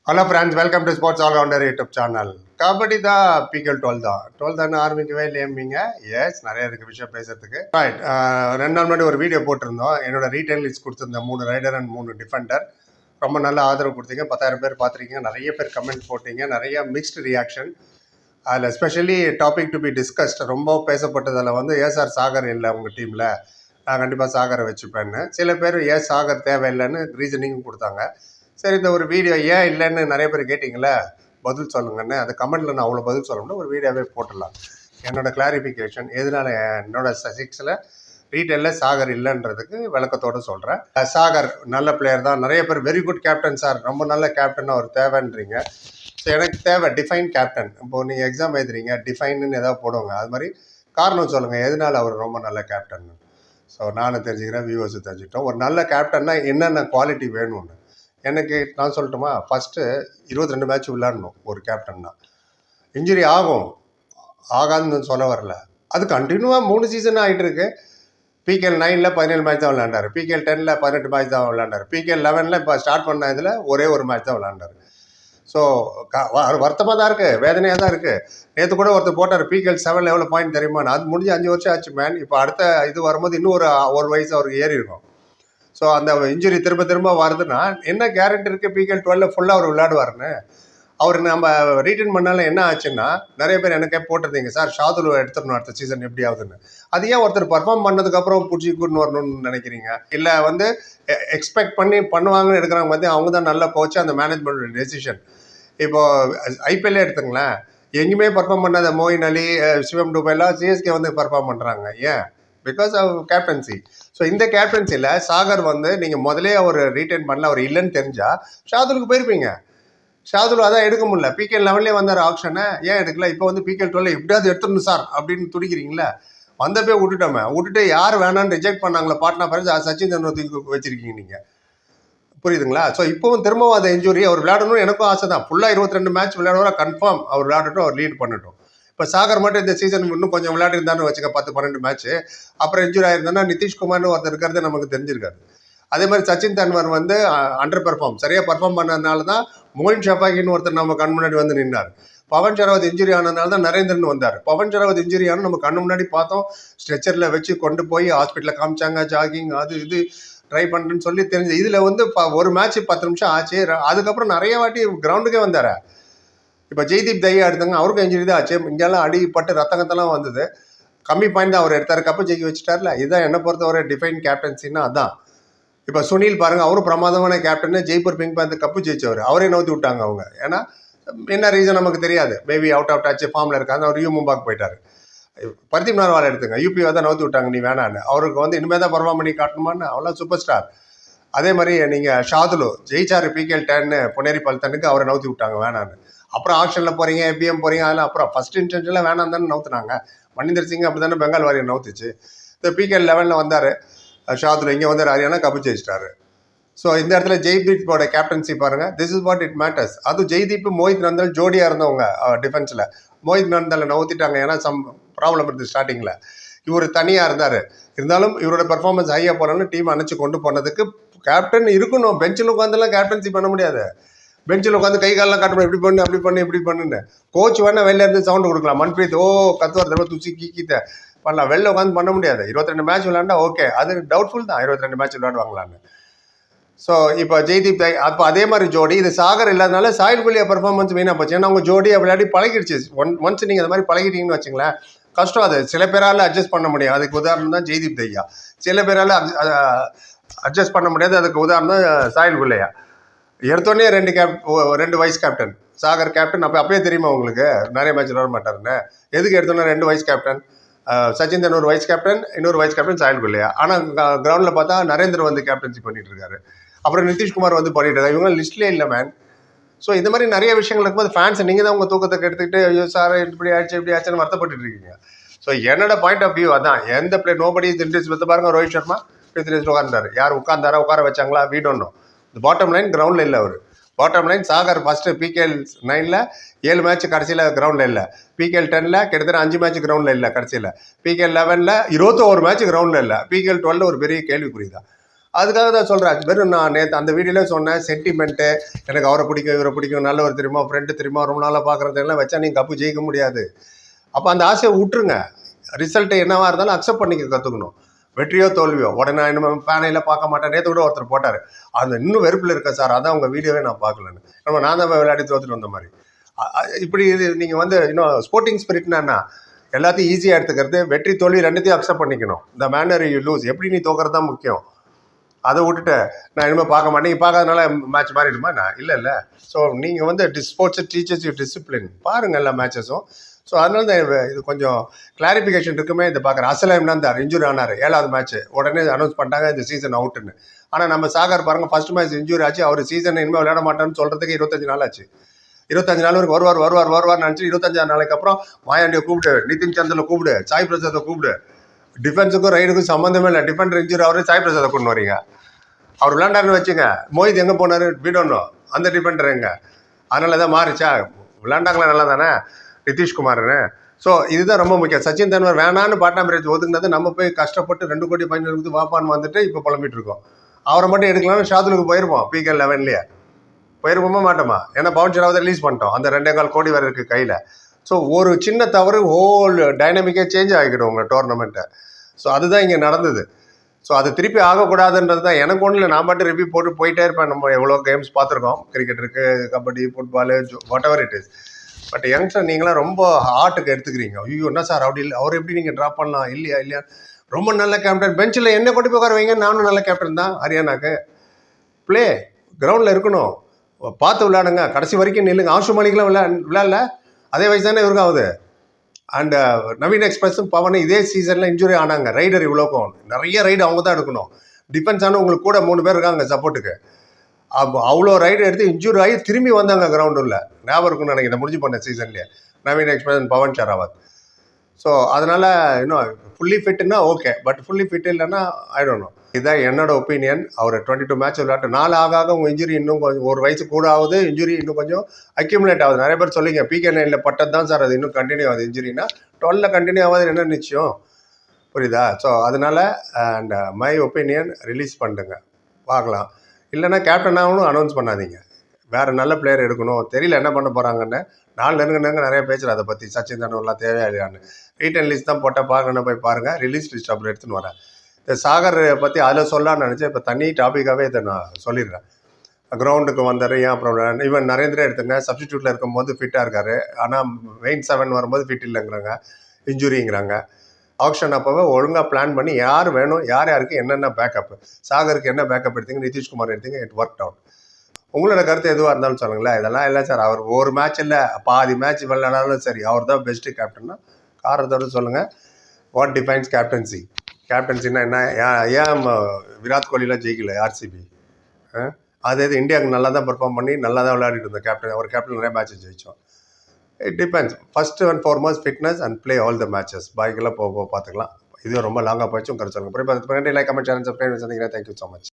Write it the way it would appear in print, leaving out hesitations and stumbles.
Hello friends, welcome to sports allrounder YouTube channel. Kabaddi தான் பிகல் 12 தான். 12 தானே ஆரம்பிக்கவே இல்லையம்பிங்க. எஸ், நிறைய இருக்குது விஷயம் பேசுறதுக்கு. ரைட், 2 நாள் முன்னாடி ஒரு வீடியோ போட்டிருந்தோம். என்னோட ரீட்டைல் லிஸ்ட் கொடுத்துருந்தேன். 3 ரைடர் அண்ட் 3 டிஃபெண்டர். ரொம்ப நல்ல ஆதரவு கொடுத்தீங்க. 10,000 பேர் பார்த்துருக்கீங்க. நிறைய பேர் கமெண்ட் போட்டீங்க. நிறைய மிக்ஸ்டு ரியாக்ஷன். அதில் especially topic to be discussed ரொம்ப பேசப்பட்டதில் வந்து ஏஎஸ்ஆர் சாகர் இல்லை உங்கள் டீமில், நான் கண்டிப்பாக சாகரை வச்சுப்பேன்னு. சில பேர் ஏன் சாகர் தேவையில்லைன்னு ரீசனிங்கும் கொடுத்தாங்க. சரி, இந்த ஒரு வீடியோ ஏன் இல்லைன்னு நிறைய பேர் கேட்டிங்களே, பதில் சொல்லுங்கன்னு. அந்த கமெண்ட்டில் நான் அவ்வளோ பதில் சொல்லணும்னா ஒரு வீடியோவே போட்டுடலாம். என்னோட கிளாரிஃபிகேஷன் எதனால என்னோட சிக்ஸில் ரீட்டெயிலில் சாகர் இல்லைன்றதுக்கு விளக்கத்தோடு சொல்கிறேன். சாகர் நல்ல பிளேயர் தான். நிறைய பேர் வெரி குட் கேப்டன் சார், ரொம்ப நல்ல கேப்டன் அவர் தேவைன்றீங்க. ஸோ எனக்கு தேவை டிஃபைன் கேப்டன். இப்போது நீங்கள் எக்ஸாம் எழுதுறீங்க, டிஃபைன்னு ஏதாவது போடுவாங்க. அது மாதிரி காரணம் சொல்லுங்கள் எதனால் அவர் ரொம்ப நல்ல கேப்டன். ஸோ நானும் தெரிஞ்சுக்கிறேன், வியூவர்ஸும் தெரிஞ்சுக்கிட்டோம். ஒரு நல்ல கேப்டன்னா என்னென்ன குவாலிட்டி வேணும்னு எனக்கு நான் சொல்லட்டுமா? ஃபஸ்ட்டு 22 மேட்ச் விளையாடணும் ஒரு கேப்டன்னா. இன்ஜுரி ஆகும், ஆகாதுன்னு சொல்ல வரல. அது கண்டினியூவாக 3 சீசன் ஆகிட்டு இருக்கு. பிகேஎல் 9ல் 17 மேட்ச் தான் விளையாண்டார். பிகேஎல் 10ல் 18 மேட்ச் தான் விளையாண்டார். பிகேஎல் 11ல் இப்போ ஸ்டார்ட் பண்ண இதில் ஒரே ஒரு மேட்ச் தான் விளையாண்டார். ஸோ வருத்தமாக தான் இருக்குது, வேதனையாக தான் இருக்குது. நேற்று கூட ஒருத்தர் போட்டார் பிகேஎல் 7ல் எவ்வளோ பாயிண்ட் தெரியுமா? அது முடிஞ்சு 5 வருஷம் ஆச்சு மேன். இப்போ அடுத்த இது வரும்போது இன்னும் ஒரு வயசு அவருக்கு ஏறி இருக்கும். ஸோ அந்த இன்ஜுரி திரும்ப திரும்ப வருதுன்னா என்ன கேரண்டி இருக்குது பிகேஎல் 12 ஃபுல்லாக அவர் விளையாடுவார்னு? அவர் நம்ம ரீட்டைன் பண்ணாலும் என்ன ஆச்சுன்னா, நிறைய பேர் எனக்கே போட்டிருந்தீங்க சார் ஷாதுல் எடுத்துடணும் அடுத்த சீசன் எப்படி ஆகுதுன்னு. அது ஏன் ஒருத்தர் பர்ஃபார்ம் பண்ணதுக்கப்புறம் பிடிச்சி கூட்டு வரணும்னு நினைக்கிறீங்க? இல்லை வந்து எக்ஸ்பெக்ட் பண்ணுவாங்கன்னு எடுக்கிறாங்க பார்த்து அவங்க தான் நல்லா கோச்சு, அந்த மேனேஜ்மெண்ட் டெசிஷன். இப்போது ஐபிஎல்லே எடுத்துங்களேன், எங்கேயுமே பர்ஃபார்ம் பண்ணாத மோயின் அலி, சிவம் டுபைலாம் சிஎஸ்கே வந்து பர்ஃபார்ம் பண்ணுறாங்க. ஏன்? Because of captaincy. ஸோ இந்த கேப்டன்சியில் சாகர் வந்து நீங்கள் முதலே அவர் ரீட்டைன் பண்ணல, அவர் இல்லைன்னு தெரிஞ்சால் ஷாதுலுக்கு போயிருப்பீங்க. ஷாதுல் அதான் எடுக்க முடியல. பிகேஎல் 11லே வந்தார் ஆப்ஷனை, ஏன் எடுக்கல? இப்போ வந்து பிகேஎல் 12 எப்படியாவது எடுத்துடணும் சார் அப்படின்னு துடிக்கிறீங்களா? வந்தப்பே விட்டுட்டு யார் வேணான்னு ரிஜெக்ட் பண்ணாங்களே பாட்னா ஃப்ரெண்ட்ஸ், சச்சின் தெண்டுல்கர் வச்சிருக்கீங்க நீங்கள். புரியுதுங்களா? ஸோ இப்போவும் திரும்பவும் அந்த இன்ஜுரி அவர் விளையாடணும்னு எனக்கும் ஆசை தான். ஃபுல்லாக 22 மேட்ச் விளையாடுவாரா கன்ஃபார்ம் அவர் விளையாடட்டும், அவர் லீட் பண்ணட்டும். இப்போ சாகர் மட்டும் இந்த சீசன் இன்னும் கொஞ்சம் விளையாடிருந்தான்னு வச்சுக்க, 10-12 மேட்ச்சு அப்புறம் இன்ஜுரி ஆயிருந்தானா நிதிஷ்குமார்னு ஒருத்தர் இருக்கிறது நமக்கு தெரிஞ்சிருக்காரு. அதே மாதிரி சச்சின் தன்வர் வந்து அண்டர் பெர்ஃபார்ம், சரியாக பர்ஃபார்ம் பண்ணதுனால தான் மோயின் ஷபாகின்னு ஒருத்தர் நம்ம கண் முன்னாடி வந்து நின்னார். பவன் ஷராவத் இன்ஜுரி ஆனதுனால தான் நரேந்திரன் வந்தார். பவன் ஷராவத் இன்ஜுரி ஆனால் நம்ம கண்ணு முன்னாடி பார்த்தோம், ஸ்ட்ரெச்சரில் வச்சு கொண்டு போய் ஹாஸ்பிட்டலில் காமிச்சாங்க, ஜாகிங் அது இது ட்ரை பண்ணுறேன்னு சொல்லி தெரிஞ்சு. இதில் வந்து ஒரு மேட்ச்சு 10 நிமிஷம் ஆச்சு, அதுக்கப்புறம் நிறைய வாட்டி கிரவுண்டுக்கே வந்தார். இப்போ ஜெய்தீப் தையா எடுத்தாங்க, அவருக்கும் இன்ஜுரி தான் ஆச்சு. இங்கெல்லாம் அடிப்பட்டு ரத்தங்கத்தெல்லாம் வந்தது. கம்மி பாயிண்ட் தான் அவர் எடுத்தார், கப்பு ஜெயிக்க வச்சுட்டார்ல. இதுதான் என்னை பொறுத்தவரை டிஃபைன் கேப்டன்சின்னா அதான். இப்போ சுனில் பாருங்கள், அவரும் பிரமாதமான கேப்டன், ஜெய்ப்பூர் பிங்க் பேந்த் கப்பு ஜெயிச்சவர். அவரே நோத்தி விட்டாங்க அவங்க. ஏன்னா என்ன ரீசன் நமக்கு தெரியாது, மேபி அவுட் ஆஃப் டச் ஃபார்மில் இருக்காங்க. அவர் மும்பாக்கு போயிட்டார். பர்தீப் நர்வால் எடுத்துங்க, யூபி தான் நோத்தி விட்டாங்க, நீ வேணான்னு. அவருக்கு வந்து இனிமேல் தான் பர்ஃபார்ம் பண்ணி காட்டணுமான்னு, அவ்வளோ சூப்பர் ஸ்டார். அதே மாதிரி நீங்கள் ஷாதுலு ஜெயிச்சார் பிகேஎல் 10 புனேரி பல்தனுக்கு, அவரை நோத்தி விட்டாங்க வேணான்னு. அப்புறம் ஆப்ஷனில் போகிறீங்க, எபிஎம் போகிறீங்க, அதெல்லாம் அப்புறம் ஃபஸ்ட் இன்டென்ஷனில் வேணாம் தானே நவுத்துனாங்க. மணிந்தர் சிங் அப்படி தானே பெங்கால் வாரியர் நவுத்துச்சு. இந்த பிகேஎல் 11ல் வந்தார் ஷாதுல், இங்கே வந்து ஹரியானா கப்பு ஜெயிச்சிட்டாரு. ஸோ இந்த இடத்துல ஜெய்தீப்போட கேப்டன்சி பாருங்கள், this is what it matters. அதுவும் ஜெய்தீப் மோஹித் நந்தல் ஜோடியாக இருந்தவங்க டிஃபென்ஸில். மோஹித் நந்தலை நவுத்திட்டாங்க, ஏன்னா சம் ப்ராப்ளம் இருந்துச்சு ஸ்டார்டிங்கில். இவர் தனியாக இருந்தார். இருந்தாலும் இவரோட பெர்ஃபார்மன்ஸ் ஹையாக போனாலும் டீம் அணைச்சி கொண்டு போனதுக்கு கேப்டன் இருக்கணும். பெஞ்சில் உட்காந்துலாம் கேப்டன்சி பண்ண முடியாது. பெஞ்சில் உட்காந்து கை காலெலாம் காட்டணும், இப்படி பண்ணு அப்படி பண்ணு இப்படி பண்ணுன்னு. கோச் வேணால் வெளில இருந்து சவுண்டு கொடுக்கலாம், மன்பிரீத் ஓ கத்துவார் தடவை துச்சி கீக்கித்த பண்ணலாம். வெளில உட்காந்து பண்ண முடியாது. 22 மேட்ச் விளையாண்டா ஓகே, அது டவுட்ஃபுல் தான் 22 மேட்ச் விளையாடுவாங்களான்னு. ஸோ இப்போ ஜெய்தீப் அப்போ அதே மாதிரி ஜோடி, இது சாகர் இல்லாதனால சாயில் குலியா பர்ஃபார்மன்ஸ் வீணாக போச்சு. ஏன்னா அவங்க ஜோடியை விளையாடி பழகிடுச்சு. ஒன்ஸ் நீங்கள் அது மாதிரி பழகிட்டீங்கன்னு வச்சுங்களேன், கஷ்டம். அது சில பேரால் அட்ஜஸ்ட் பண்ண முடியும். அதுக்கு உதாரணம் தான் ஜெய்தீப் தையா. சில பேரால் அட்ஜஸ்ட் பண்ண முடியாது. அதுக்கு உதாரணம் தான் சாயில் குலியா. எடுத்தோடனே 2 வைஸ் கேப்டன். சாகர் கேப்டன் அப்பயே தெரியுமா உங்களுக்கு நிறைய மேட்ச் விளையாட மாட்டாருன்னு? எதுக்கு எடுத்தோன்னே 2 vice captain? Sachin Tendulkar vice captain, இன்னொரு வைஸ் கேப்டன் சாயில் குலியா. ஆனால் கிரவுண்டில் பார்த்தா நரேந்திர வந்து கேப்டன்சி பண்ணிட்டு இருக்காரு. அப்புறம் நிதிஷ்குமார் வந்து பண்ணிட்டு இருக்காரு. இவங்க லிஸ்ட்லேயே இல்லை மேன். ஸோ இந்த மாதிரி நிறைய விஷயங்கள் இருக்கும்போது ஃபேன்ஸ் நீங்கள் தான் உங்கள் தூக்கத்தை எடுத்துக்கிட்டு ஐயோ சார் இப்படி ஆச்சு இப்படி ஆச்சுன்னு வருத்தப்பட்டு இருக்கீங்க. ஸோ என்னோட பாயிண்ட் ஆஃப் வியூ அதான். எந்த பிளேயர் நோபடி இஸ் இன்ட்ரெஸ்ட் வந்து பாருங்க, ரோஹித் சர்மா 53 உட்கார்ந்தாரு. யார் உட்கார்ந்தாரா, உட்கார வச்சாங்களா, வீ டோன்ட் நோ. பாட்டம் லைன் கிரவுண்டில் இல்லை அவர். Bottom line Sagar first PKL 9ல் 7 மேட்ச் கடைசியில் கிரவுண்டில் இல்லை. பிகேஎல் 10ல் கிட்டத்தட்ட 5 மேட்ச் கிரவுண்டில் இல்லை கடைசியில். பிகேஎல் 11ல் 21 மேட்ச் கிரவுண்டில் இல்லை. பிகேஎல் 12 ஒரு பெரிய கேள்விக்குறி தான். அதுக்காக தான் சொல்கிறேன். வெறும் நான் நேற்று அந்த வீடியோவில் சொன்னேன், சென்டிமெண்ட்டு, எனக்கு அவரை பிடிக்கும் இவரை பிடிக்கும், நல்லவர் தெரியுமா, ஃப்ரெண்டு தெரியுமா, ரொம்ப நாளாக பார்க்குறதெல்லாம் வச்சா நீங்கள் கப்பு ஜெயிக்க முடியாது. அப்போ அந்த ஆசையை விட்டுருங்க. ரிசல்ட்டு என்னவாக இருந்தாலும் அக்செப்ட் பண்ணிக்க கற்றுக்கணும். வெற்றியோ தோல்வியோ உடனே இன்னும் பேனையில் பார்க்க மாட்டேன். நேற்று கூட ஒருத்தர் போட்டார், அந்த இன்னும் வெறுப்பில் இருக்க சார், அதான் உங்கள் வீடியோவே நான் பார்க்கலன்னு. நம்ம நான் தான் விளையாடி தோத்துட்டு வந்த மாதிரி. இப்படி இது நீங்கள் வந்து இன்னும் ஸ்போர்ட்டிங் ஸ்பிரிட்னா எல்லாத்தையும் ஈஸியாக எடுத்துக்கிறது, வெற்றி தோல்வி ரெண்டுத்தையும் அக்செப்ட் பண்ணிக்கணும். இந்த மேனர் யூ லூஸ், எப்படி நீ தோக்கிறது தான் முக்கியம். அதை விட்டுட்டு நான் இனிமேல் பார்க்க மாட்டேன், நீங்கள் பார்க்காதனால மேட்ச் மாறிடுமா? நான் இல்லை. ஸோ நீங்கள் வந்து ஸ்போர்ட்ஸ் டீச்சர்ஸ் யூ டிசிப்ளின், பாருங்கள் எல்லா மேட்சஸும். ஸோ அதனால தான் இது கொஞ்சம் கிளாரிஃபிகேஷன் இருக்குமே. இதை பார்க்குறேன். அசலாம் இருந்தார், இன்ஜுரி ஆனார் 7வது மேட்ச், உடனே அனௌன்ஸ் பண்ணிட்டாங்க இந்த சீசன் அவுட்டுன்னு. ஆனால் நம்ம சாகர் பாருங்கள், ஃபர்ஸ்ட் மேட்ச் இன்ஜுரி ஆச்சு, அவர் சீசன் இனிமேல் விளையாட மாட்டான்னு சொல்கிறதுக்கு 25 நாள் ஆச்சு. 25 நாள் வரைக்கும் வருவார் நினச்சி 25 நாளைக்கு அப்புறம் மாயாண்டியை கூப்பிடு, நிதின் சந்தில் கூப்பிடு, சாய் பிரசாத்தை கூப்பிடு. டிஃபென்ஸுக்கும் ரைடுக்கும் சம்மந்தமே இல்லை. டிஃபெண்டர் இன்ஜுரி அவரே சாய் பிரசாத்தை கொண்டு வரீங்க. அவர் விளையாண்டாருன்னு வச்சுங்க. மோஹித் எங்கே போனார் விடணும், அந்த டிஃபெண்டர் எங்கே? அதனால தான் மாறிச்சா? விளையாண்டாங்களா நல்லா தானே நிதிஷ்குமார்னு. ஸோ இதுதான் ரொம்ப முக்கியம். சச்சின் தெண்டுல்கர் வேணான்னு பாட்னா பிரேஜ் ஒதுக்குனது, நம்ம போய் கஷ்டப்பட்டு 2 கோடி ஃபைனல் கொடுத்து வாப்பான்னு வந்துட்டு இப்போ புலம்பிட்டு இருக்கோம். அவரை மட்டும் எடுக்கலாம்னு ஷாதுலுக்கு போயிருப்போம், PK 11லேயே போயிருப்போமா மாட்டோமா? ஏன்னா பவன் ஷராவதை ரிலீஸ் பண்ணிட்டோம், அந்த 2.25 கோடி வரை இருக்குது கையில். ஸோ ஒரு சின்ன தவறு ஹோல் டைனமிக்கே சேஞ்ச் ஆகிக்கிடும் உங்கள் டோர்னமெண்ட்டை. ஸோ அதுதான் இங்கே நடந்தது. ஸோ அது திருப்பி ஆகக்கூடாதுன்றது தான். எனக்கு ஒன்றும் இல்லை, நான் பாட்டு ரிவ்யூ போட்டு போயிட்டே இருப்பேன். நம்ம எவ்வளோ கேம்ஸ் பார்த்துருக்கோம், கிரிக்கெட் இருக்குது, kabaddi, football, what ever it is. But youngster நீங்களாம் ரொம்ப ஹார்ட்டுக்கு எடுத்துக்கிறீங்க. ஐயோ என்ன சார் அப்படி இல்லை, அவர் எப்படி நீங்கள் ட்ராப் பண்ணலாம், இல்லையா ரொம்ப நல்ல கேப்டன், பெஞ்சில் என்ன கொண்டு போய் உட்கார வைங்க, நானும் நல்ல கேப்டன் தான் ஹரியானாக்கு. ப்ளே கிரவுண்டில் இருக்கணும், பார்த்து விளையாடுங்க, கடைசி வரைக்கும் நில்லுங்க. ஆஷு மணிக்கெலாம் விளையாடல, அதே வயசு தானே இவருக்கும் ஆகுது. அண்ட் நவீன் எக்ஸ்பிரஸும் பவனும் இதே சீசனில் இன்ஜுரி ஆனாங்க. ரைடர் இவ்வளோக்கும் நிறைய ரைடு அவங்க தான் எடுக்கணும். டிஃபென்ஸ் ஆனால் உங்களுக்கு கூட 3 பேர் இருக்காங்க சப்போர்ட்டுக்கு. அவ்வளோ ரைடு எடுத்து இன்ஜூரி ஆகி திரும்பி வந்தாங்க கிரவுண்டில். ஞாபகம் இருக்குன்னு நினைக்கிறேன், முடிஞ்சு போன சீசன்லேயே நவீன் எக்ஸ்பிரஸ், பவன் ஷராவத். ஸோ அதனால் இன்னும் ஃபுல்லி ஃபிட்டுன்னா ஓகே, பட் ஃபுல்லி ஃபிட் இல்லைன்னா ஐ டோன்ட் நோ. இதுதான் என்னோட ஒப்பீனியன். அவர் 22 மேட்ச் விளையாட்டு 4 ஆக உங்கள் இன்ஜுரி இன்னும் கொஞ்சம், ஒரு வயசு கூட ஆகுது, இன்ஜுரி இன்னும் கொஞ்சம் அக்யூமுலேட் ஆகுது. நிறைய பேர் சொல்லிங்க PK 9ல் பட்டது தான் சார் அது இன்னும் கண்டினியூ ஆகுது. இன்ஜுரினா 12ல் கண்டினியூ ஆகாது என்ன நிச்சயம், புரியுதா? ஸோ அதனால் அண்ட் மை ஒப்பீனியன் ரிலீஸ் பண்ணுங்க, பார்க்கலாம். இல்லைன்னா கேப்டன் ஆகணும் அனௌன்ஸ் பண்ணாதீங்க, வேறு நல்ல பிளேயர் எடுக்கணும். தெரியல என்ன பண்ண போகிறாங்கன்னு. 4 நெருங்க நிறைய பேசுகிற அதை பற்றி, சச்சின் தெண்டுல்கர்லாம் தேவையா இல்லையான்னு. ரீட்டன் லிஸ்ட் தான் போட்டால் பார்க்கணும், போய் பாருங்கள். ரிலீஸ் லிஸ்ட் அப்புறம் எடுத்துன்னு வரேன். இந்த சாகர் பற்றி அதில் சொல்லலான்னு நினச்சேன், இப்போ தனி டாப்பிக்காகவே இதை நான் சொல்லிடுறேன். கிரவுண்டுக்கு வந்தார், ஏன் ப்ராப்ளம். ஈவன் நரேந்திரா எடுத்துங்க, சப்ஸ்டியூட்டில் இருக்கும்போது ஃபிட்டாக இருக்கார், ஆனால் மெயின் 7 வரும்போது ஃபிட் இல்லைங்கிறாங்க, இன்ஜுரிங்கிறாங்க. ஆக்ஷன் அப்போவே ஒழுங்காக பிளான் பண்ணி யார் வேணும், யாருக்கு என்னென்ன பேக்கப், சாகருக்கு என்ன பேக்கப் எடுத்தீங்க, நிதிஷ்குமார் எடுத்தீங்க, இட் ஒர்க் அவுட். உங்களோட கருத்து எதுவாக இருந்தாலும் சொல்லுங்களேன். இதெல்லாம் இல்லை சார், அவர் ஒரு மேட்ச் இல்லை பாதி மேட்ச் விளையாடாலும் சரி, அவர் தான் பெஸ்ட்டு கேப்டன்னா காரணத்தோடு சொல்லுங்கள். What defines captaincy? கேப்டன்சின்னா என்ன? ஏன் விராட் கோலிலாம் ஜெயிக்கல RCB? அது இந்தியாவுக்கு நல்லா தான் பெர்ஃபார்ம் பண்ணி நல்லா தான் விளையாடிட்டு இருந்தோம். கேப்டன் கேப்டன் நிறைய மேட்சஸ் ஜெயிச்சோம். It depends. First and foremost fitness and play all the matches. பாய்க்கெல்லாம் போக பார்த்துக்கலாம். இது ரொம்ப லாங்காக போயிடுச்சு. உங்கள் கருத்து சொல்லுங்கள். Like, comment, channel, subscribe. Thank you so much.